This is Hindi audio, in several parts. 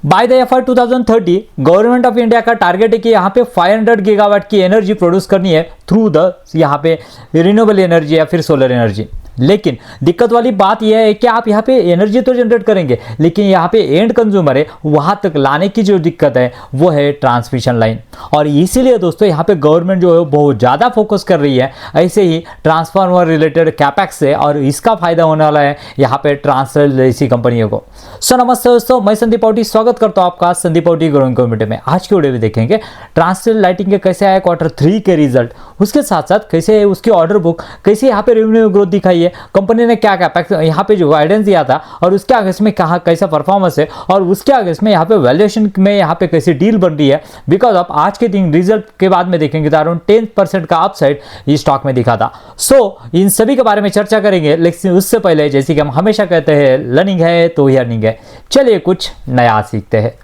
By the FY 2030 government of India का टारगेट है कि यहाँ पे 500 गीगावाट की एनर्जी प्रोड्यूस करनी है थ्रू द यहाँ पे रिन्यूएबल एनर्जी या फिर सोलर एनर्जी। लेकिन दिक्कत वाली बात यह है कि आप यहाँ पे एनर्जी तो जनरेट करेंगे, लेकिन यहाँ पे एंड कंज्यूमर है वहां तक लाने की जो दिक्कत है वो है ट्रांसमिशन लाइन। और इसीलिए दोस्तों यहाँ पे गवर्नमेंट जो है बहुत ज़्यादा फोकस कर रही है ऐसे ही ट्रांसफार्मर रिलेटेड कैपेक्स से, और इसका फायदा होने वाला है यहाँ पे ट्रांसरेल जैसी कंपनियों को। सो नमस्ते दोस्तों, मैं संदीप पाउटी स्वागत करता हूँ आपका संदीप पाउटी ग्रोइंग कम्युनिटी में। आज की वीडियो में देखेंगे ट्रांसरेल लाइटिंग के कैसे आए Q3 के रिजल्ट, उसके साथ साथ कैसे है उसकी ऑर्डर बुक, कैसे यहाँ पे रेवेन्यू ग्रोथ दिखाई है, कंपनी ने क्या कैपेक्स यहाँ पे जो गाइडेंस दिया था और उसके आगे में कहा कैसा परफॉर्मेंस है, और उसके आगे में यहाँ पे वैल्यूएशन में यहाँ पे कैसी डील बन रही है। बिकॉज ऑफ आज के दिन रिजल्ट के बाद में देखेंगे तो अराउंड 10% का अपसाइड इस स्टॉक में दिखा था। सो इन सभी के बारे में चर्चा करेंगे, लेकिन उससे पहले जैसे कि हम हमेशा कहते हैं लर्निंग है तो ही अर्निंग है। चलिए कुछ नया सीखते हैं।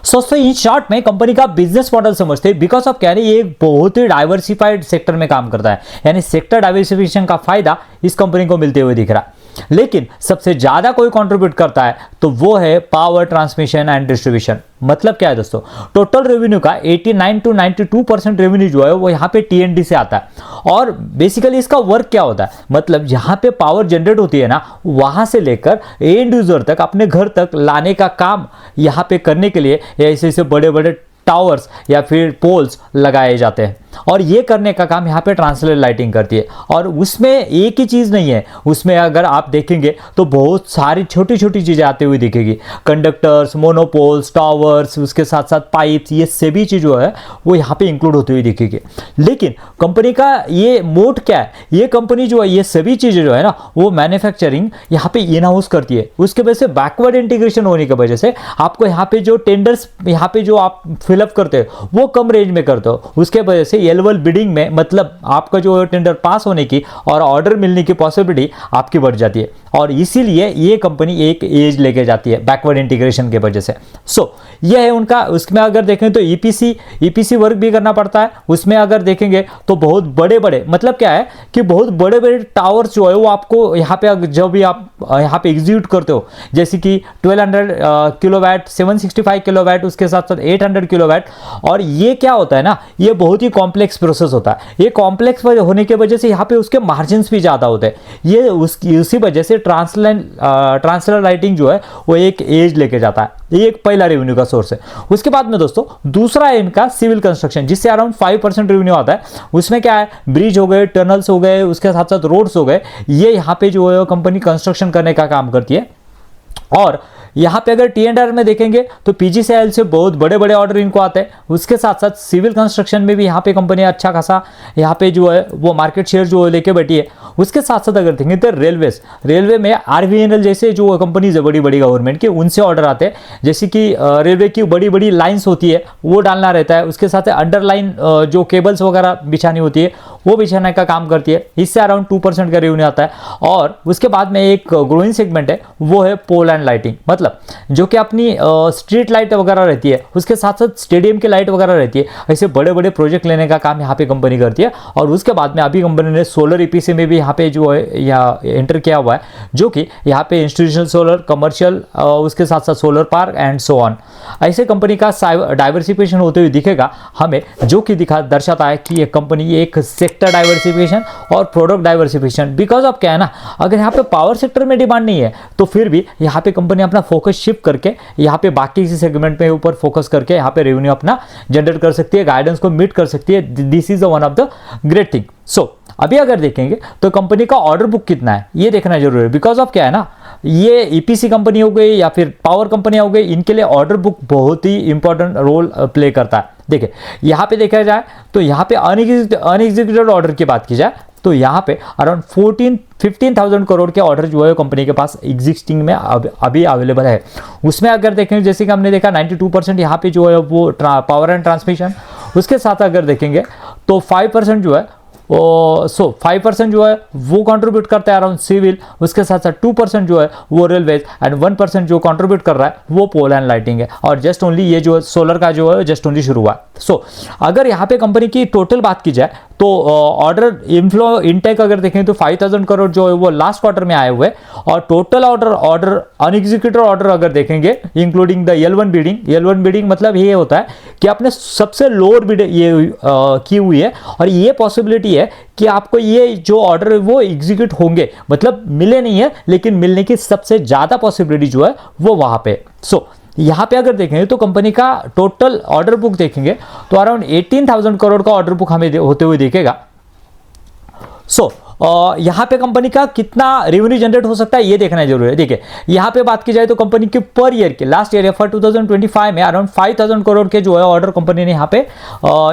दोस्तों इन शॉर्ट में कंपनी का बिजनेस मॉडल समझते हैं। बिकॉज ऑफ क्या है, ये एक बहुत ही डाइवर्सिफाइड सेक्टर में काम करता है, यानी सेक्टर डाइवर्सिफिकेशन का फायदा इस कंपनी को मिलते हुए दिख रहा है। लेकिन सबसे ज्यादा कोई कंट्रीब्यूट करता है तो वो है पावर ट्रांसमिशन एंड डिस्ट्रीब्यूशन। मतलब क्या है दोस्तों, टोटल रेवेन्यू का 89 to 92% रेवेन्यू जो है वो यहाँ पे T&D से आता है। और बेसिकली इसका वर्क क्या होता है, मतलब यहाँ पे पावर जनरेट होती है ना, वहां से लेकर एंड यूजर तक अपने घर तक लाने का काम यहाँ पे करने के लिए ऐसे ऐसे बड़े बड़े टावर्स या फिर पोल्स लगाए जाते हैं, और ये करने का काम यहाँ पे ट्रांसलेट लाइटिंग करती है। और उसमें एक ही चीज़ नहीं है, उसमें अगर आप देखेंगे तो बहुत सारी छोटी छोटी चीज़ें आती हुई दिखेगी। कंडक्टर्स, मोनोपोल्स, टावर्स, उसके साथ साथ पाइप्स, ये सभी चीज़ जो है वो यहाँ पे इंक्लूड होती हुई दिखेगी। लेकिन कंपनी का ये मोड क्या है, ये कंपनी जो है ये सभी चीज़ें जो है ना वो मैन्युफैक्चरिंग यहाँ पे इन हाउस करती है। उसके वजह से बैकवर्ड इंटीग्रेशन होने की वजह से आपको यहाँ पे जो टेंडर्स यहाँ पे जो आप फिलअप करते हो वो कम रेंज में करते हो। उसके वजह से एलुअल बिडिंग में मतलब आपका जो टेंडर पास होने की और ऑर्डर मिलने की पॉसिबिलिटी आपकी बढ़ जाती है, और इसीलिए ये कंपनी एक एज लेके जाती है बैकवर्ड इंटीग्रेशन के वजह से। सो ये है उनका। उसमें अगर देखें तो ईपीसी वर्क भी करना पड़ता है। उसमें अगर देखेंगे तो बहुत बड़े बड़े, मतलब क्या है कि बहुत बड़े बड़े टावर्स जो है वो आपको यहाँ पे जब भी आप यहाँ पे एग्जीक्यूट करते हो, जैसे कि 1200 किलोवाट, 765 किलोवाट, उसके साथ साथ 800 किलोवाट। और ये क्या होता है ना, ये बहुत ही कॉम्प्लेक्स प्रोसेस होता है। ये कॉम्प्लेक्स होने की वजह से यहाँ पे उसके मार्जिन भी ज़्यादा होते हैं। ये उसी वजह से ट्रांसलेट लाइटिंग जो है वो एक एज लेके जाता है। ये एक पहला रेवेन्यू का सोर्स है। उसके बाद में दोस्तों दूसरा है इनका सिविल कंस्ट्रक्शन, जिससे अराउंड 5% रेवेन्यू आता है। उसमें क्या है, ब्रिज हो गए, टनल्स हो गए, उसके साथ साथ रोड्स हो गए, ये यहाँ पे जो है कंपनी कंस्ट्रक्शन करने का काम करती है। और यहाँ पे अगर T&R में देखेंगे तो PGCIL से बहुत बड़े बड़े ऑर्डर इनको आते हैं। उसके साथ साथ सिविल कंस्ट्रक्शन में भी यहाँ पे कंपनी अच्छा खासा यहाँ पे जो है वो मार्केट शेयर जो लेके बैठी है। उसके साथ साथ अगर देखेंगे तो रेलवे में RVNL जैसे जो कंपनीज है बड़ी बड़ी गवर्नमेंट के, उनसे ऑर्डर आते हैं। जैसे कि रेलवे की बड़ी बड़ी लाइन्स होती है वो डालना रहता है। उसके साथ अंडरलाइन जो केबल्स वगैरह बिछानी होती है वो बिछाने का काम करती है। इससे अराउंड 2% का रेवेन्यू आता है। और उसके बाद में एक ग्रोइंग सेगमेंट है वो है पोल एंड लाइटिंग, मतलब जो कि अपनी स्ट्रीट लाइट वगैरह रहती है, उसके साथ साथ स्टेडियम की लाइट वगैरह रहती है। ऐसे बड़े बड़े प्रोजेक्ट लेने का काम यहाँ पे कंपनी करती है। और उसके बाद में अभी कंपनी ने सोलर ईपीसी में भी यहाँ पे जो है यहाँ एंटर किया हुआ है, जो कि यहाँ पे इंस्टीट्यूशनल सोलर, कमर्शियल, उसके साथ साथ solar park and so on. ऐसे कंपनी का डाइवर्सिफिकेशन होते हुए दिखेगा हमें, जो कि दर्शाता है कि ये कंपनी एक सेक्टर डाइवर्सिफिकेशन और प्रोडक्ट डाइवर्सिफिकेशन। बिकॉज ऑफ क्या है ना, अगर यहाँ पे पावर सेक्टर में डिमांड नहीं है तो फिर भी यहाँ पे कंपनी अपना फोकस शिफ्ट करके यहाँ पे बाकी किसी सेगमेंट में ऊपर फोकस करके यहाँ पे रेवेन्यू अपना जनरेट कर सकती है, गाइडेंस को मीट कर सकती है। This is one of the great thing. So अभी अगर देखेंगे तो कंपनी का ऑर्डर बुक कितना है ये देखना जरूरी है। बिकॉज ऑफ क्या है ना, ये ईपीसी कंपनी हो गई या फिर पावर कंपनियां हो गई, इनके लिए ऑर्डर बुक बहुत ही इंपॉर्टेंट रोल प्ले करता है। देखिए यहाँ पे देखा जाए तो यहाँ पे अनएग्जीक्यूटेड ऑर्डर की बात की जाए तो यहाँ पे अराउंड 15,000 करोड़ के ऑर्डर जो है कंपनी के पास एग्जिस्टिंग में अभी अवेलेबल है। उसमें अगर देखें जैसे कि हमने देखा 92% यहाँ पे जो है वो पावर एंड ट्रांसमिशन। उसके साथ अगर देखेंगे तो 5% जो है 5% जो है वो कंट्रीब्यूट करता है अराउंड सिविल। उसके साथ साथ 2% जो है वो रेलवेज एंड 1% जो कंट्रीब्यूट कर रहा है वो पोल एंड लाइटिंग है। और जस्ट ओनली ये जो सोलर का जो है जस्ट ओनली शुरू हुआ। सो अगर यहाँ पे कंपनी की टोटल बात की जाए तो ऑर्डर इनफ्लो इनटेक अगर देखें तो 5000 करोड़ जो है वो लास्ट क्वार्टर में आए हुए, और टोटल ऑर्डर अनएग्जीक्यूटेड ऑर्डर अगर देखेंगे इंक्लूडिंग द L1 बिडिंग मतलब ये होता है कि आपने सबसे लोअर बिड ये की हुई है, और ये पॉसिबिलिटी है कि आपको ये जो ऑर्डर वो एग्जीक्यूट होंगे, मतलब मिले नहीं है लेकिन मिलने की सबसे ज़्यादा पॉसिबिलिटी जो है वो वहाँ पे। सो यहाँ पे अगर देखेंगे तो कंपनी का टोटल ऑर्डर बुक देखेंगे तो अराउंड 18,000 करोड़ का ऑर्डर बुक हमें होते हुए दिखेगा। सो यहाँ पे कंपनी का कितना रेवेन्यू जनरेट हो सकता है ये देखना जरूरी है। देखिए यहाँ पे बात की जाए तो कंपनी के पर ईयर के लास्ट ईयर FY 2025 में अराउंड 5,000 करोड़ के जो है ऑर्डर कंपनी ने यहाँ पे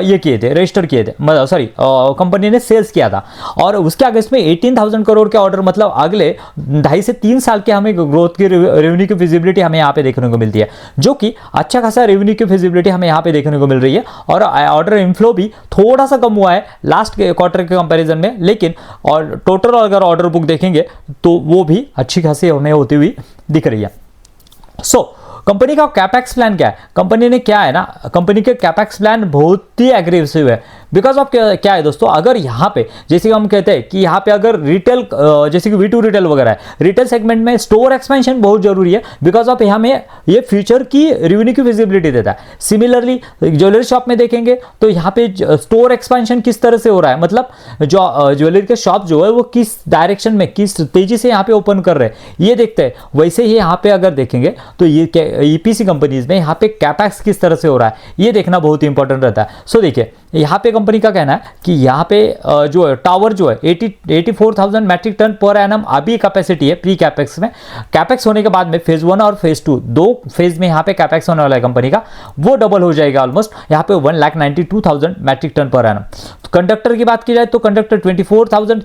ये किए थे, रजिस्टर किए थे, सॉरी कंपनी ने सेल्स किया था, और उसके आगे इसमें 18,000 करोड़ के ऑर्डर, मतलब अगले 2.5 से 3 साल के हमें ग्रोथ की रेवेन्यू की फिजिबिलिटी हमें यहाँ पे देखने को मिलती है, जो कि अच्छा खासा रेवेन्यू की फिजिबिलिटी हमें यहाँ पे देखने को मिल रही है। और ऑर्डर इनफ्लो भी थोड़ा सा कम हुआ है लास्ट क्वार्टर के कंपेरिजन में, लेकिन और टोटल अगर ऑर्डर बुक देखेंगे तो वो भी अच्छी खासी हमें होती हुई दिख रही है। सो कंपनी का कैपेक्स प्लान क्या है, कंपनी ने क्या है ना, कंपनी के कैपेक्स प्लान बहुत ही एग्रेसिव है। बिकॉज ऑफ क्या है दोस्तों, अगर यहाँ पे जैसे हम कहते हैं कि यहाँ पे अगर रिटेल जैसे कि V2 रिटेल वगैरह है, रिटेल सेगमेंट में स्टोर एक्सपेंशन बहुत जरूरी है, बिकॉज ऑफ यहाँ में ये फ्यूचर की रेवेन्यू की विजिबिलिटी देता है। सिमिलरली ज्वेलरी शॉप में देखेंगे तो यहाँ पे स्टोर एक्सपेंशन किस तरह से हो रहा है, मतलब जो ज्वेलरी के शॉप जो है वो किस डायरेक्शन में किस तेजी से यहाँ पे ओपन कर रहे हैं ये देखते हैं। वैसे ही यहाँ पे अगर देखेंगे तो ये EPC कंपनीज में यहाँ पे कैपेक्स किस तरह से हो रहा है ये देखना बहुत इंपॉर्टेंट रहता है। सो देखिए यहाँ पे कंपनी का कहना है कि यहाँ पे जो है टावर जो है 84,000 मैट्रिक टन पर एनम अभी कैपेसिटी है प्री कैपेक्स में। कैपेक्स होने के बाद में फेज 1 और फेज 2 दो फेज में यहाँ पे कैपेक्स होने वाला है कंपनी का, वो डबल हो जाएगा ऑलमोस्ट, यहाँ पे 1,92,000 मैट्रिक टन पर एनम। कंडक्टर की बात की जाए तो कंडक्टर 24,000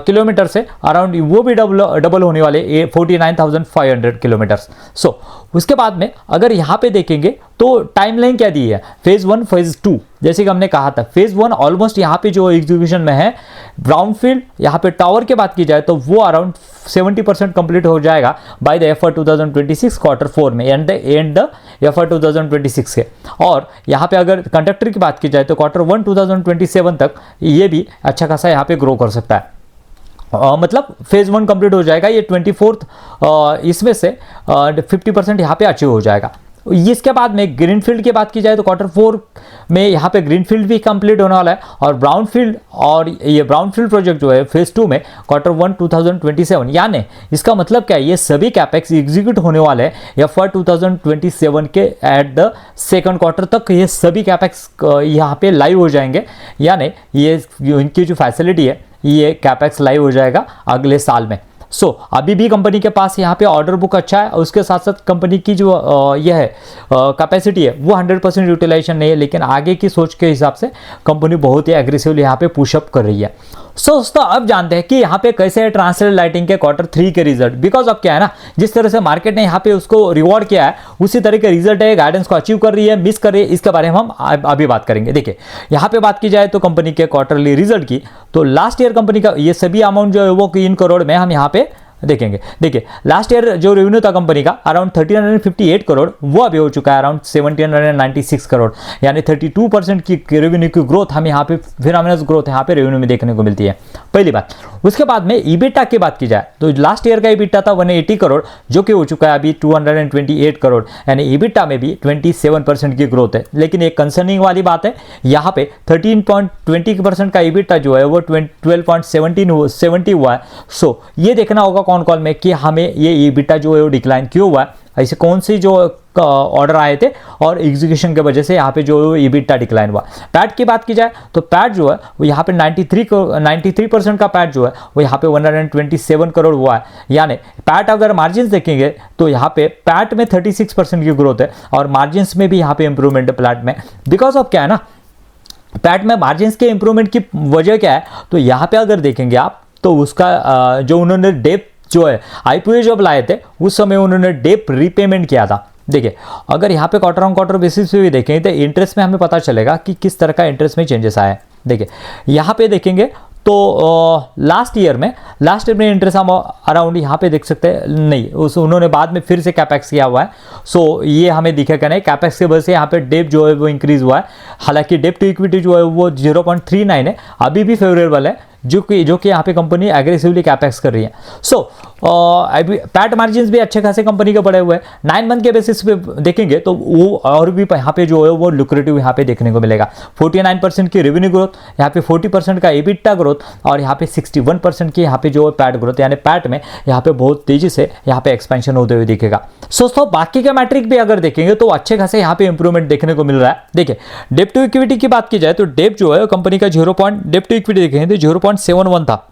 किलोमीटर से अराउंड वो भी डबल होने वाले 49,500 किलोमीटर्स। सो उसके बाद में अगर यहाँ पे देखेंगे तो टाइमलाइन क्या दी है, फेज 1 फेज 2 जैसे कि हमने कहा था, फेज 1 ऑलमोस्ट यहाँ पे जो एग्जीक्यूशन में है ब्राउनफील्ड, यहाँ पे टावर की बात की जाए तो वो अराउंड 70% कंप्लीट हो जाएगा बाय द FY 2026 क्वार्टर 4 में एंड द FY 2026 के। और यहाँ पे अगर कंडक्टर की बात की जाए तो क्वार्टर 1 2027 तक ये भी अच्छा खासा यहाँ पे ग्रो कर सकता है। मतलब फेज 1 कंप्लीट हो जाएगा, ये 24th इसमें से 50% यहाँ पे अचीव हो जाएगा। इसके बाद में ग्रीनफील्ड की बात की जाए तो क्वार्टर 4 में यहाँ पे ग्रीनफील्ड भी कंप्लीट होने वाला है, और ब्राउनफील्ड और ये ब्राउनफील्ड प्रोजेक्ट जो है फेज 2 में क्वार्टर 1 2027, यानी इसका मतलब क्या है, ये सभी कैपेक्स एग्जीक्यूट होने वाले हैं FY 2027 के एट द सेकंड क्वार्टर तक। ये सभी कैपेक्स यहाँ पे लाइव हो जाएंगे, यानी ये इनकी जो फैसिलिटी है ये कैपेक्स लाइव हो जाएगा अगले साल में। सो अभी भी कंपनी के पास यहाँ पे ऑर्डर बुक अच्छा है, और उसके साथ साथ कंपनी की जो यह है कैपेसिटी है वो 100% यूटिलाइजेशन नहीं है, लेकिन आगे की सोच के हिसाब से कंपनी बहुत ही एग्रेसिवली यहाँ पे पुशअप कर रही है। सो दोस्तों अब जानते हैं कि यहाँ पे कैसे है ट्रांसलेट लाइटिंग के क्वार्टर 3 के रिजल्ट। बिकॉज ऑफ क्या है ना, जिस तरह से मार्केट ने यहाँ पे उसको रिवॉर्ड किया है उसी तरह के रिजल्ट है, गाइडेंस को अचीव कर रही है, मिस कर रही है, इसके बारे में हम अभी बात करेंगे। देखिए यहाँ पे बात की जाए तो कंपनी के क्वार्टरली रिजल्ट की, तो लास्ट ईयर कंपनी का ये सभी अमाउंट जो है वो 3 करोड़ में हम यहाँ पे देखेंगे। देखिए लास्ट ईयर जो रेवेन्यू था कंपनी का अराउंड 1358 करोड़, वो अभी हो चुका है अराउंड 1796 करोड़, यानी 32% की रेवेन्यू की ग्रोथ हमें यहाँ पे फिनोमिनल ग्रोथ यहाँ पे रेवेन्यू में देखने को मिलती है, पहली बात। उसके बाद में EBITDA की बात की जाए तो लास्ट ईयर का EBITDA था 180 करोड़, जो कि हो चुका है अभी 228 करोड़, यानी EBITDA में भी 27% की ग्रोथ है। लेकिन एक कंसर्निंग वाली बात है, यहाँ पे 13.20% का EBITDA जो है वो 12.70 हुआ है। सो ये देखना होगा कौन कॉल में कि हमें ये EBITDA जो है वो डिक्लाइन क्यों हुआ है, ऐसे कौन सी जो ऑर्डर आए थे और एग्जीक्यूशन के वजह से यहाँ पे जो EBITDA डिक्लाइन हुआ। पैट की बात की जाए तो पैट जो है वो यहाँ पे 93% का पैट जो है वो यहाँ पे 127 करोड़ हुआ है, यानी पैट अगर मार्जिन देखेंगे तो यहाँ पे पैट में 36% की ग्रोथ है, और मार्जिन में भी यहाँ पे इंप्रूवमेंट है पैट में। बिकॉज ऑफ क्या है ना, पैट में मार्जिन के इंप्रूवमेंट की वजह क्या है, तो यहाँ पे अगर देखेंगे आप तो उसका जो उन्होंने डेप जो है IPO जब लाए थे उस समय उन्होंने डेप रीपेमेंट किया था। देखिए अगर यहाँ पे क्वार्टर ऑन क्वार्टर बेसिस पे भी देखें तो इंटरेस्ट में हमें पता चलेगा कि किस तरह का इंटरेस्ट में चेंजेस आया है। देखिए यहाँ पे देखेंगे तो लास्ट ईयर में इंटरेस्ट हम अराउंड यहाँ पे देख सकते हैं, नहीं उन्होंने बाद में फिर से कैपेक्स किया हुआ है। सो ये हमें दिखेगा नहीं, कैपेक्स के वजह से यहाँ पे डेप जो है वो इंक्रीज हुआ है। हालांकि डेप टू इक्विटी जो है वो 0.39 है, अभी भी फेवरेबल है, जो कि यहाँ पे कंपनी एग्रेसिवली कैपेक्स कर रही है। सो पैट मार्जिन भी अच्छे खासे कंपनी के बढ़े हुए हैं। 9 मंथ के बेसिस पे देखेंगे तो वो और भी यहाँ पे जो है वो लुक्रेटिव यहाँ पे देखने को मिलेगा। 49% की रेवेन्यू ग्रोथ, यहाँ पे 40% का EBITDA ग्रोथ और यहाँ पे 61% की यहाँ पे जो पैट ग्रोथ, यानी पैट में यहाँ पे बहुत तेजी से यहाँ पे एक्सपेंशन होते हुए दिखेगा। दोस्तों बाकी के मैट्रिक भी अगर देखेंगे तो अच्छे खासे यहाँ पे इंप्रूवमेंट देखने को मिल रहा है। देखिए डेप टू इक्विटी की बात की जाए तो डेप जो है कंपनी का डेप टू इक्विटी देखेंगे तो 0.71 था,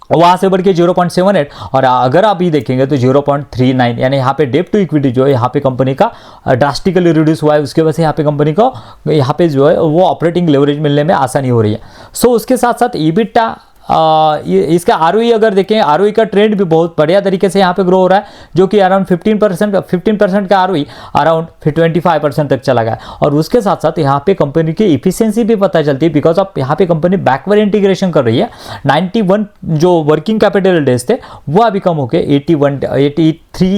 वहां से बढ़ के 0.78 और अगर अभी देखेंगे तो 0.39, यानी यहाँ पे डेप टू इक्विटी जो है यहाँ पे कंपनी का ड्रास्टिकली रिड्यूस हुआ है। उसके वजह से यहाँ पे कंपनी को यहाँ पे जो है वो ऑपरेटिंग लेवरेज मिलने में आसानी हो रही है। सो उसके साथ साथ EBITDA, इसका ROE अगर देखें, ROE का ट्रेंड भी बहुत बढ़िया तरीके से यहाँ पे ग्रो हो रहा है, जो कि अराउंड 15% का ROE अराउंड 25% तक चला गया। और उसके साथ साथ यहाँ पे कंपनी की इफिशियंसी भी पता चलती है, बिकॉज ऑफ यहाँ पे कंपनी बैकवर्ड इंटीग्रेशन कर रही है। 91 जो वर्किंग कैपिटल डेज थे वो अभी कम होकर 83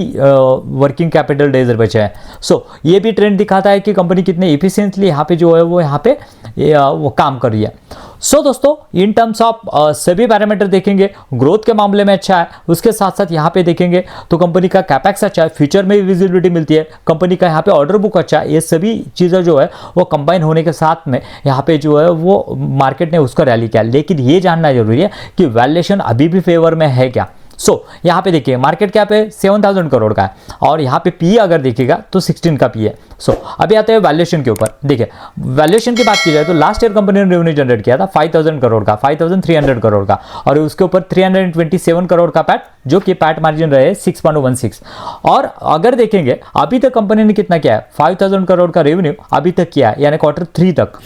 वर्किंग कैपिटल डेज बचे हैं। सो ये भी ट्रेंड दिखाता है कि कंपनी कितने इफिशियंटली यहाँ पे जो है वो यहाँ पे वो काम कर रही है। सो दोस्तों इन टर्म्स ऑफ सभी पैरामीटर देखेंगे, ग्रोथ के मामले में अच्छा है, उसके साथ साथ यहाँ पे देखेंगे तो कंपनी का कैपेक्स अच्छा है, फ्यूचर में भी विजिबिलिटी मिलती है, कंपनी का यहाँ पे ऑर्डर बुक अच्छा है। ये सभी चीज़ें जो है वो कंबाइन होने के साथ में यहाँ पे जो है वो मार्केट ने उसका रैली किया। लेकिन ये जानना जरूरी है कि वैल्यूएशन अभी भी फेवर में है क्या। यहाँ पे देखिए मार्केट कैप है 7000 करोड़ का है और यहाँ पे पी अगर देखिएगा तो 16 का पी है। अभी आते हैं वैल्यूएशन के ऊपर। देखिए वैल्यूएशन की बात की जाए तो लास्ट ईयर कंपनी ने रेवेन्यू जनरेट किया था 5000 करोड़ का, 5300 करोड़ का, और उसके ऊपर 327 करोड़ का पैट, जो कि पैट मार्जिन रहे 6.16। और अगर देखेंगे अभी तक कंपनी ने कितना किया है, 5000 करोड़ का रेवेन्यू अभी तक किया है, यानी Q3 तक।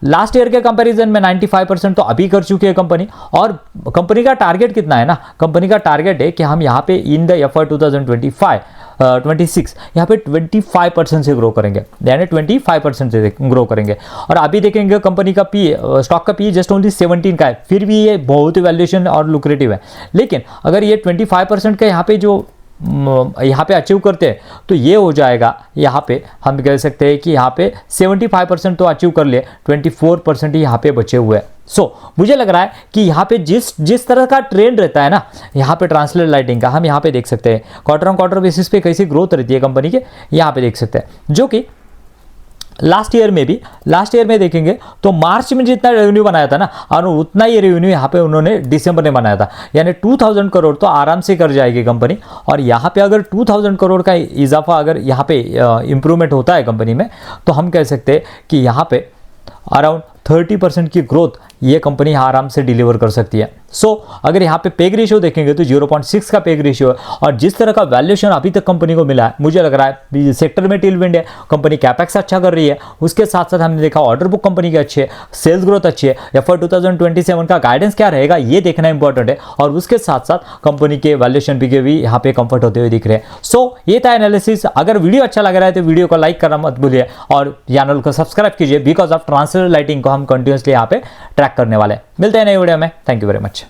लास्ट ईयर के कंपैरिजन में 95% तो अभी कर चुकी है कंपनी। और कंपनी का टारगेट कितना है ना, कंपनी का टारगेट है कि हम यहाँ पे इन द FY 2026 यहाँ पे 25% से ग्रो करेंगे, यानी 25% से ग्रो करेंगे। और अभी देखेंगे कंपनी का पी, स्टॉक का पी जस्ट ओनली 17 का है, फिर भी ये बहुत वैल्यूएशन और लुक्रेटिव है। लेकिन अगर ये 25% का यहाँ पे जो यहाँ पे अचीव करते हैं तो ये हो जाएगा, यहाँ पे हम कह सकते हैं कि यहाँ पे 75% तो अचीव कर लिए, 24% ही यहाँ पे बचे हुए हैं। मुझे लग रहा है कि यहाँ पे जिस तरह का ट्रेंड रहता है ना यहाँ पे ट्रांसलेट लाइटिंग का, हम यहाँ पे देख सकते हैं क्वार्टर ऑन क्वार्टर बेसिस पे कैसी ग्रोथ रहती है कंपनी के, यहाँ पे देख सकते हैं। जो कि लास्ट ईयर में देखेंगे तो मार्च में जितना रेवेन्यू बनाया था ना, और उतना ही रेवेन्यू यहाँ पे उन्होंने दिसंबर में बनाया था, यानी 2000 करोड़ तो आराम से कर जाएगी कंपनी। और यहाँ पे अगर 2000 करोड़ का इजाफा अगर यहाँ पे इम्प्रूवमेंट होता है कंपनी में, तो हम कह सकते हैं कि यहाँ पे अराउंड 30% की ग्रोथ ये कंपनी आराम से डिलीवर कर सकती है। अगर यहाँ पे पेग रेशियो देखेंगे तो 0.6 का पेग रेशियो है। और जिस तरह का वैल्यूएशन अभी तक कंपनी को मिला है, मुझे लग रहा है सेक्टर में टेलविंड है, कंपनी कैपेक्स अच्छा कर रही है। उसके साथ साथ हमने देखा ऑर्डर बुक कंपनी की अच्छी है, सेल्स ग्रोथ अच्छी है। FY 2027 का गाइडेंस क्या रहेगा ये देखना इंपॉर्टेंट है। और उसके साथ साथ कंपनी के वैल्यूएशन भी यहाँ पे कंफर्ट होते हुए दिख रहे हैं। ये था एनालिसिस। अगर वीडियो अच्छा लग रहा है तो वीडियो को लाइक करना मत भूलिए और चैनल को सब्सक्राइब कीजिए, बिकॉज ऑफ ट्रांसलेट लाइटिंग को हम कंटिन्यूसली यहाँ पे ट्रैक करने वाले हैं। मिलते हैं नई वीडियो में। Thank you very much.